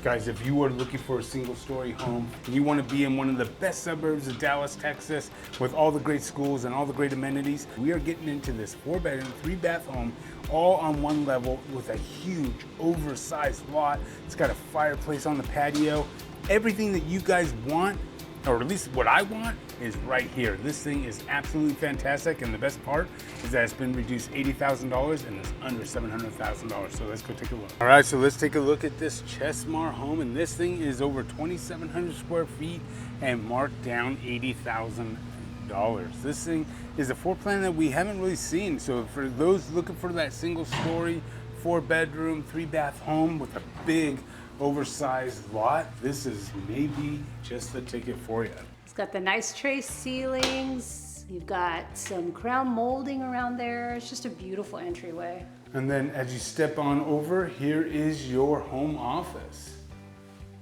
Guys, if you are looking for a single-story home and you want to be in one of the best suburbs of Dallas, Texas, with all the great schools and all the great amenities, we are getting into this 4-bedroom, 3-bath home, all on one level with a huge, oversized lot. It's got a fireplace on the patio. Everything that you guys want, or at least what I want, is right here. This thing is absolutely fantastic, and the best part is that it's been reduced $80,000 and it's under $700,000. So let's go take a look. All right, so let's take a look at this Chesmar home, and this thing is over 2,700 square feet and marked down $80,000. This thing is a floor plan that we haven't really seen. So for those looking for that single story, 4-bedroom, 3-bath home with a big oversized lot, this is maybe just the ticket for you. It's got the nice tray ceilings. You've got some crown molding around there. It's just a beautiful entryway. And then as you step on over, here is your home office.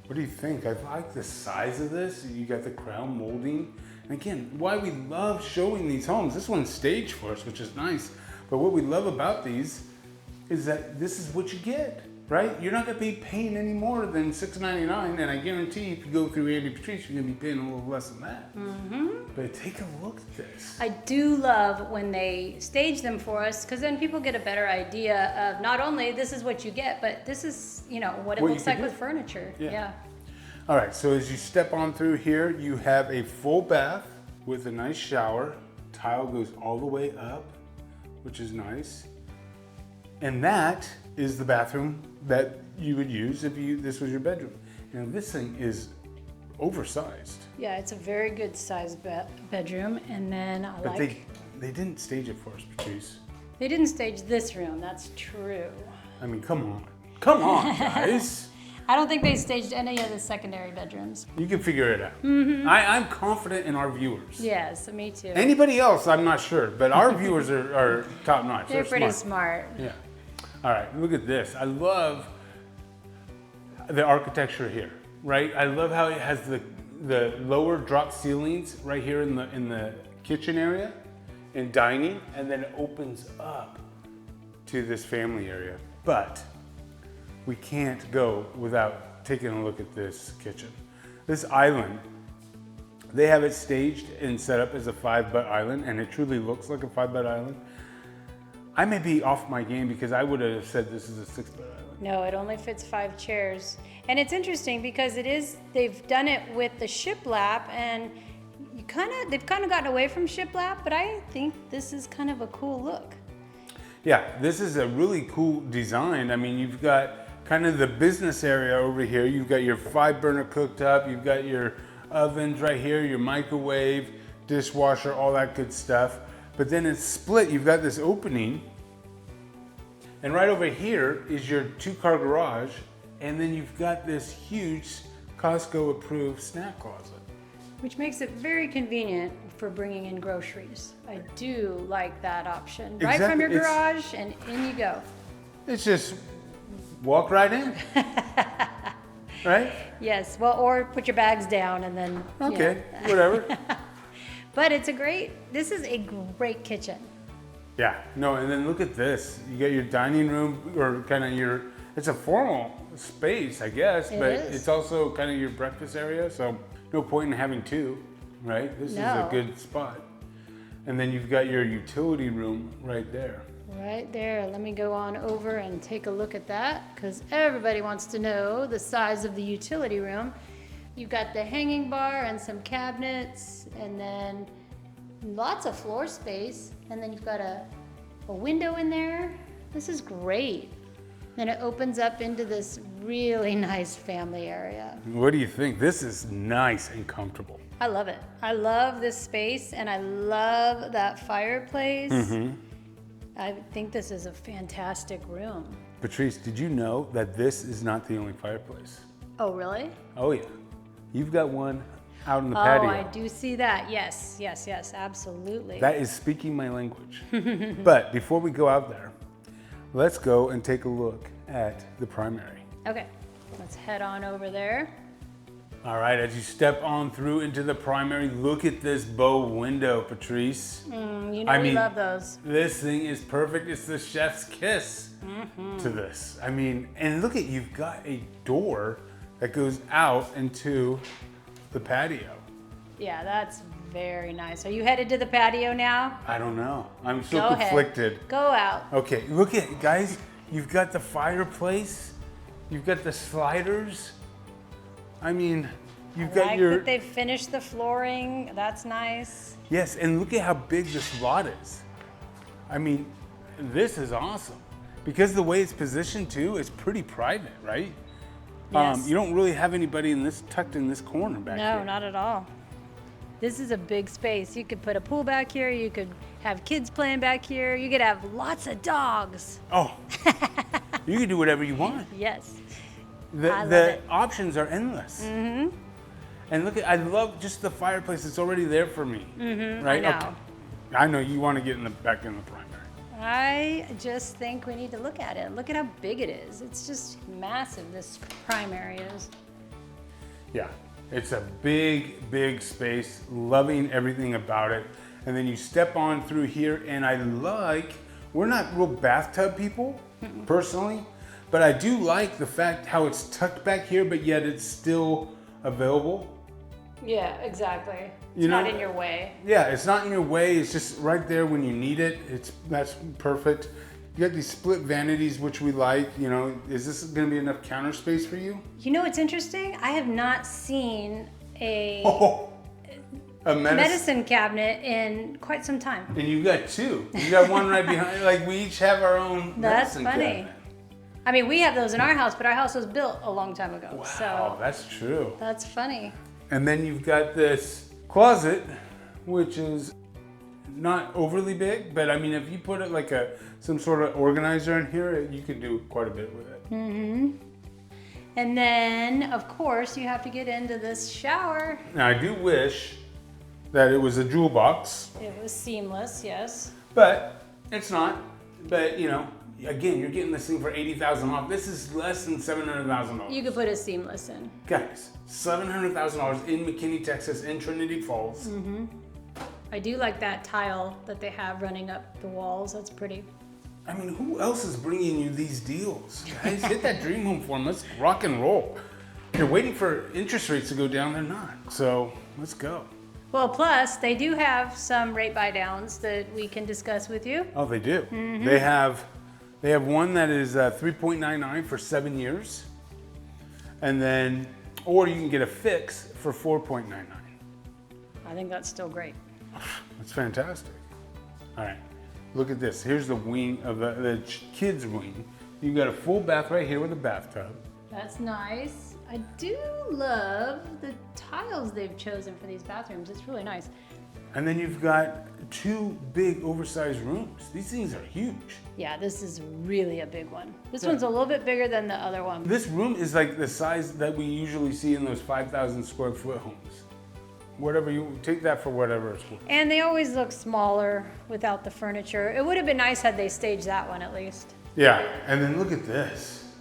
What do you think? I like the size of this. You got the crown molding. And again, why we love showing these homes. This one's staged for us, which is nice. But what we love about these is that this is what you get. Right? You're not going to be paying any more than $699, and I guarantee if you go through Andy Patrice, you're going to be paying a little less than that. But take a look at this. I do love when they stage them for us, because then people get a better idea of not only this is what you get, but this is, you know, what it looks like with furniture. Yeah. All right, so as you step on through here, you have a full bath with a nice shower. Tile goes all the way up, which is nice. And that is the bathroom that you would use if this was your bedroom. Now this thing is oversized. Yeah, it's a very good sized bedroom. And then But they didn't stage it for us, Patrice. They didn't stage this room, that's true. I mean, come on. Come on, guys. I don't think they staged any of the secondary bedrooms. You can figure it out. I'm confident in our viewers. Yes, me too. Anybody else, I'm not sure, but our viewers are top notch. They're pretty smart. Yeah. All right, look at this. I love the architecture here, right? I love how it has the lower drop ceilings right here in the kitchen area and dining, and then it opens up to this family area. But we can't go without taking a look at this kitchen. This island, they have it staged and set up as a 5-butt island, and it truly looks like a 5-butt island. I may be off my game because I would have said this is a 6-butt island. No, it only fits 5 chairs. And it's interesting because they've done it with the shiplap, and they've kind of gotten away from shiplap, but I think this is kind of a cool look. Yeah, this is a really cool design. I mean, you've got kind of the business area over here. You've got your 5-burner cooktop. You've got your ovens right here, your microwave, dishwasher, all that good stuff. But then it's split. You've got this opening, and right over here is your 2-car garage, and then you've got this huge Costco-approved snack closet. Which makes it very convenient for bringing in groceries. I do like that option. Right from your garage, and in you go. It's just walk right in, right? Yes, well, or put your bags down and then, okay, whatever. But this is a great kitchen. Yeah, no, and then look at this. You got your dining room, or kind of it's a formal space, I guess, but it's also kind of your breakfast area, so no point in having 2, right? This is a good spot. And then you've got your utility room right there. Right there. Let me go on over and take a look at that, because everybody wants to know the size of the utility room. You've got the hanging bar and some cabinets, and then lots of floor space, and then you've got a window in there. This is great. Then it opens up into this really nice family area. What do you think? This is nice and comfortable. I love it. I love this space, and I love that fireplace. I think this is a fantastic room. Patrice, did you know that this is not the only fireplace? Oh, really? Oh, yeah. You've got one out in the patio. Oh, I do see that. Yes, absolutely. That is speaking my language. But before we go out there, let's go and take a look at the primary. Okay, let's head on over there. All right, as you step on through into the primary, look at this bow window, Patrice. You know we love those. This thing is perfect. It's the chef's kiss to this. I mean, and look at, you've got a door that goes out into the patio. Yeah, that's very nice. Are you headed to the patio now? I don't know. I'm so Go conflicted. ahead. Go out. Okay, look at, guys, you've got the fireplace, you've got the sliders. I mean, you've got your... that they've finished the flooring. That's nice. Yes, and look at how big this lot is. I mean, this is awesome. Because the way it's positioned too, it's pretty private, right? Yes. You don't really have anybody in this tucked in this corner back here. No, not at all. This is a big space. You could put a pool back here. You could have kids playing back here. You could have lots of dogs. Oh, you can do whatever you want. Yes. The options are endless. Mm-hmm. And look at, I love just the fireplace. It's already there for me. Mm-hmm, right? I know. Okay. I know you want to get back in the primary. I just think we need to look at it. Look at how big it is. It's just massive, this primary is. Yeah, it's a big, big space. Loving everything about it. And then you step on through here, and I like, we're not real bathtub people, personally, but I do like the fact how it's tucked back here, but yet it's still available. Yeah, exactly. You It's know, not in your way. Yeah, it's not in your way. It's just right there when you need it. That's perfect. You got these split vanities, which we like. You know, is this going to be enough counter space for you? You know what's interesting? I have not seen a A medicine cabinet in quite some time. And you got two. You got one right behind. Like we each have our own. That's medicine funny. cabinet. I mean, we have those in our house, but our house was built a long time ago. Wow, So that's true. that's funny. And then you've got this closet, which is not overly big, but I mean, if you put it like some sort of organizer in here, you can do quite a bit with it. Mm-hmm. And then, of course, you have to get into this shower. Now, I do wish that it was a jewel box, It was seamless, yes. but it's not. But you know, again, you're getting this thing for $80,000 off. This is less than $700,000. You could put a seamless in. Guys, $700,000 in McKinney, Texas, in Trinity Falls. Mm-hmm. I do like that tile that they have running up the walls. That's pretty. I mean, who else is bringing you these deals? Guys, hit that dream home form. Let's rock and roll. You're waiting for interest rates to go down. They're not. So let's go. Well, plus they do have some rate buy downs that we can discuss with you. Oh, they do. Mm-hmm. They have one that is 3.99 for 7 years. And then, or you can get a fix for 4.99. I think that's still great. That's fantastic. All right, look at this. Here's the wing of the kids' wing. You got a full bath right here with a bathtub. That's nice. I do love the tiles they've chosen for these bathrooms. It's really nice. And then you've got two big oversized rooms. These things are huge. Yeah, this is really a big one. This one's a little bit bigger than the other one. This room is like the size that we usually see in those 5,000 square foot homes. Whatever you take that for whatever it's worth. And they always look smaller without the furniture. It would have been nice had they staged that one at least. Yeah, and then look at this.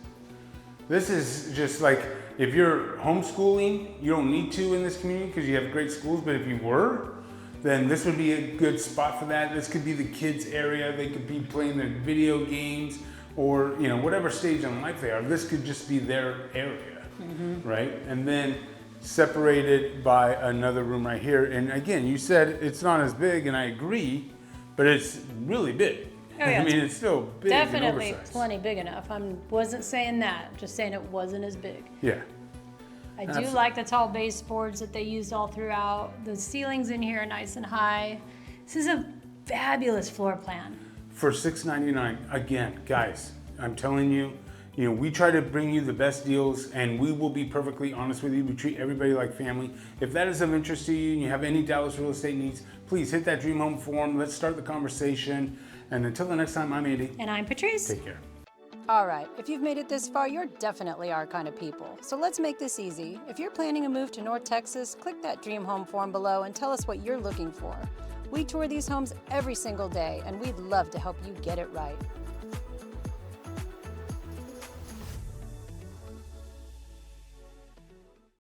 This is just like, if you're homeschooling, you don't need to in this community because you have great schools, but if you were, then this would be a good spot for that. This could be the kids' area. They could be playing their video games or, you know, whatever stage in life they are. This could just be their area, right? And then separated by another room right here. And again, you said it's not as big, and I agree, but it's really big. Oh, yeah. I mean, it's still big. Definitely and oversized. plenty big enough. I wasn't saying that, just saying it wasn't as big. Yeah. I do Absolutely. like the tall baseboards that they used all throughout. The ceilings in here are nice and high. This is a fabulous floor plan. For $699, again, guys, I'm telling you, you know, we try to bring you the best deals, and we will be perfectly honest with you. We treat everybody like family. If that is of interest to you and you have any Dallas real estate needs, please hit that Dream Home form. Let's start the conversation. And until the next time, I'm Andy. And I'm Patrice. Take care. All right, if you've made it this far, you're definitely our kind of people. So let's make this easy. If you're planning a move to North Texas, click that Dream Home form below and tell us what you're looking for. We tour these homes every single day, and we'd love to help you get it right.